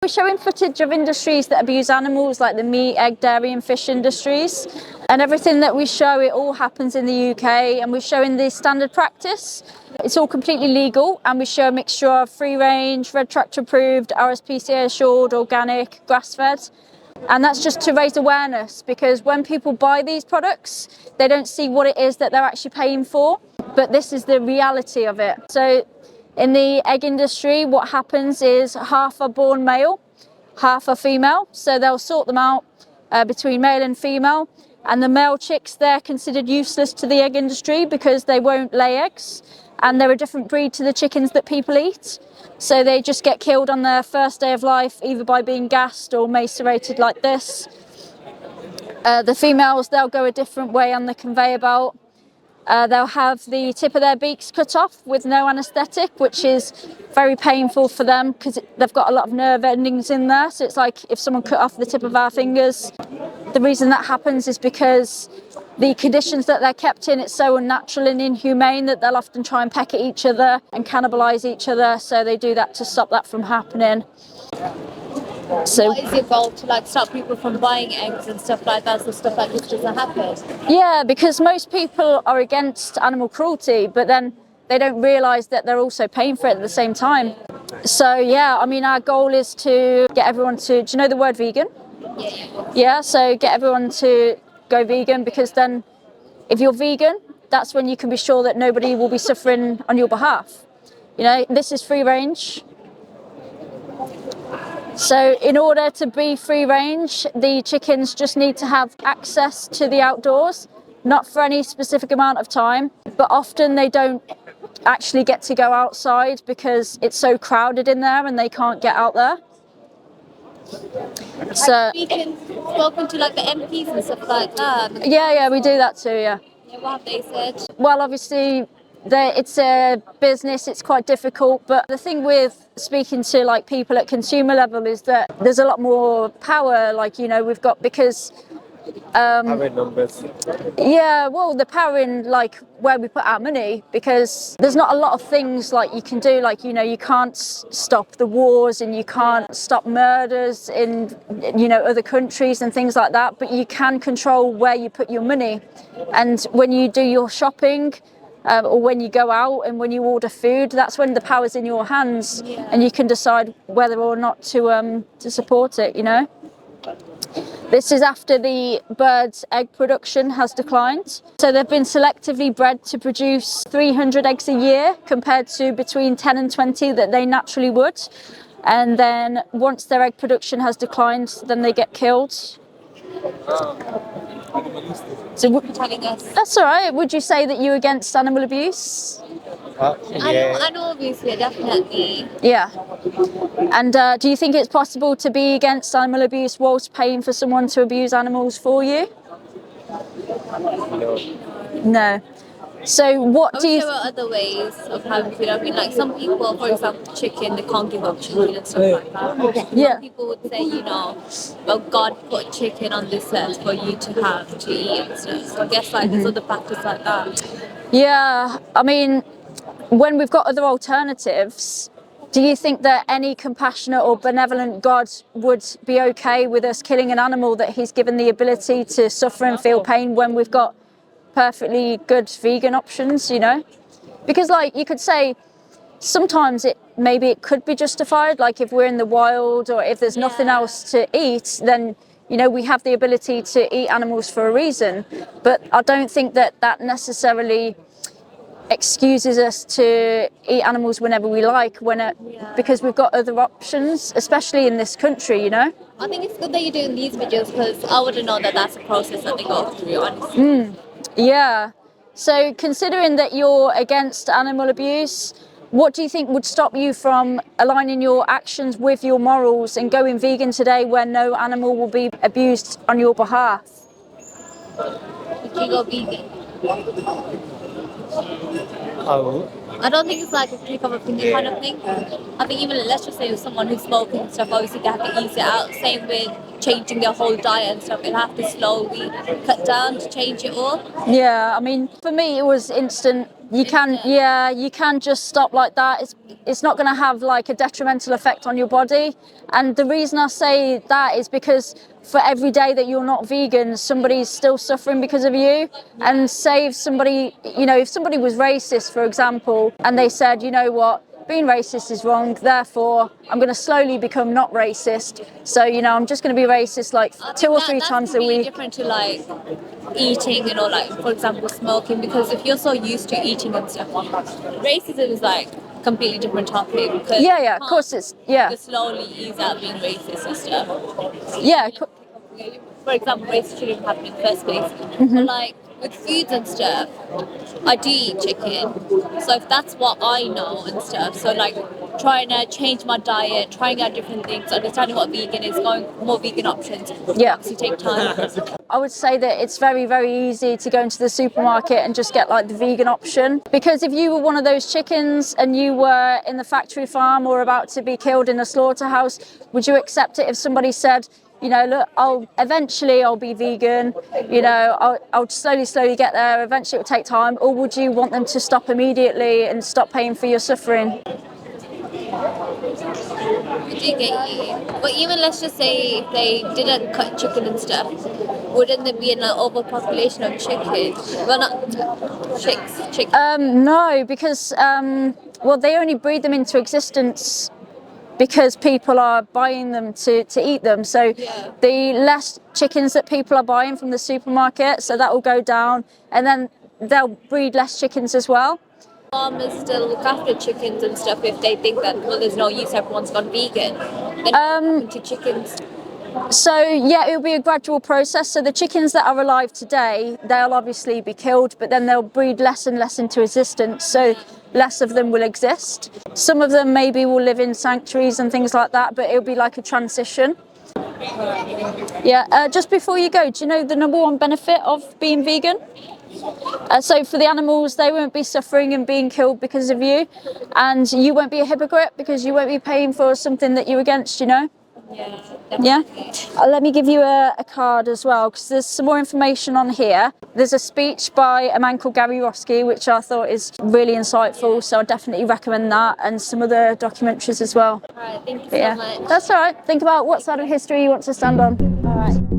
We're showing footage of industries that abuse animals, like the meat, egg, dairy and fish industries. And everything that we show, it all happens in the UK, and we're showing the standard practice. It's all completely legal, and we show a mixture of free range, red tractor approved, RSPCA assured, organic, grass fed. And that's just to raise awareness, because when people buy these products, they don't see what it is that they're actually paying for. But this is the reality of it. So in the egg industry, what happens is half are born male, half are female. So they'll sort them out between male and female. And the male chicks, they're considered useless to the egg industry because they won't lay eggs. And they're a different breed to the chickens that people eat. So they just get killed on their first day of life, either by being gassed or macerated like this. The females, they'll go a different way on the conveyor belt. They'll have the tip of their beaks cut off with no anaesthetic, which is very painful for them because they've got a lot of nerve endings in there. So it's like if someone cut off the tip of our fingers. The reason that happens is because the conditions that they're kept in, it's so unnatural and inhumane that they'll often try and peck at each other and cannibalise each other. So they do that to stop that from happening. So what is your goal to stop people from buying eggs and stuff like that, so stuff like this doesn't happen? Yeah, because most people are against animal cruelty, but then they don't realise that they're also paying for it at the same time. So yeah, I mean, our goal is to get everyone to, do you know the word vegan? Yeah, so get everyone to go vegan, because then if you're vegan, that's when you can be sure that nobody will be suffering on your behalf. You know, this is free range. So in order to be free range, the chickens just need to have access to the outdoors, not for any specific amount of time, but often they don't actually get to go outside because it's so crowded in there and they can't get out there. So have you spoken to the MPs and stuff like that? Yeah, we do that too, yeah. What have they said? Well, obviously, it's a business, it's quite difficult, but the thing with speaking to people at consumer level is that there's a lot more power, we've got, because Power numbers. yeah, well, the power in where we put our money, because there's not a lot of things you can do, you can't stop the wars and you can't stop murders in other countries and things like that, but you can control where you put your money. And when you do your shopping, or when you go out and when you order food, that's when the power's in your hands, and you can decide whether or not to support it, This is after the bird's egg production has declined. So they've been selectively bred to produce 300 eggs a year compared to between 10 and 20 that they naturally would. And then once their egg production has declined, then they get killed. So that's all right. Would you say that you're against animal abuse? Yeah. I know, obviously, definitely. Yeah. And do you think it's possible to be against animal abuse whilst paying for someone to abuse animals for you? No. No. So what do you... There are other ways of having food. I mean, some people, for example, chicken, they can't give up chicken and stuff like that. Yeah. Some people would say, well, God put chicken on this earth for you to have, to eat and stuff. So I guess there's other factors like that. Yeah, I mean, when we've got other alternatives, do you think that any compassionate or benevolent God would be okay with us killing an animal that he's given the ability to suffer and feel pain when we've got perfectly good vegan options, Because you could say sometimes maybe it could be justified, if we're in the wild or if there's nothing else to eat, then we have the ability to eat animals for a reason. But I don't think that necessarily excuses us to eat animals whenever we like, because we've got other options, especially in this country, I think it's good that you're doing these videos, because I wouldn't know that that's a process that they go through, honestly. Yeah. So considering that you're against animal abuse, what do you think would stop you from aligning your actions with your morals and going vegan today where no animal will be abused on your behalf? Would you go vegan? Oh. I don't think it's a click of a finger kind of thing. I think even, let's just say, with someone who's smoking and stuff, obviously they have to ease it out. Same with changing their whole diet and stuff. They'll have to slowly cut down to change it all. Yeah, I mean, for me, it was instant. You can just stop like that. It's not going to have like a detrimental effect on your body. And the reason I say that is because for every day that you're not vegan, somebody's still suffering because of you. And say if somebody, if somebody was racist, for example, and they said, you know what, being racist is wrong, therefore I'm going to slowly become not racist. So, I'm just going to be racist like 2 or 3 times a week. That's different to like eating, like for example smoking, because if you're so used to eating and stuff, racism is like completely different topic. Because Yeah, of course you slowly ease out being racist and stuff. Yeah. For example, racism shouldn't happen in the first place. But like with foods and stuff, I do eat chicken. So if that's what I know and stuff, so like trying to change my diet, trying out different things, understanding what vegan is, going more vegan options. Yeah. Obviously take time. I would say that it's very, very easy to go into the supermarket and just get like the vegan option. Because if you were one of those chickens and you were in the factory farm or about to be killed in a slaughterhouse, would you accept it if somebody said, look, I'll be vegan, I'll slowly get there, eventually it'll take time, or would you want them to stop immediately and stop paying for your suffering? I do get you. But even let's just say if they didn't cut chicken and stuff, wouldn't there be an overpopulation of chicken? Well, not chicks. No, because, they only breed them into existence because people are buying them to eat them. So the less chickens that people are buying from the supermarket, so that will go down, and then they'll breed less chickens as well. Farmers still look after chickens and stuff if they think that, there's no use, everyone's gone vegan. Then what happened to chickens? So it will be a gradual process. So the chickens that are alive today, they'll obviously be killed, but then they'll breed less and less into existence. So less of them will exist. Some of them maybe will live in sanctuaries and things like that, but it'll be like a transition. Yeah, just before you go, do you know the number one benefit of being vegan? So for the animals, they won't be suffering and being killed because of you, and you won't be a hypocrite because you won't be paying for something that you're against, Yeah, definitely. Let me give you a card as well, because there's some more information on here. There's a speech by a man called Gary Roski, which I thought is really insightful, so I definitely recommend that, and some other documentaries as well. Alright, thank you so much. That's all right. Think about what side of history you want to stand on. All right.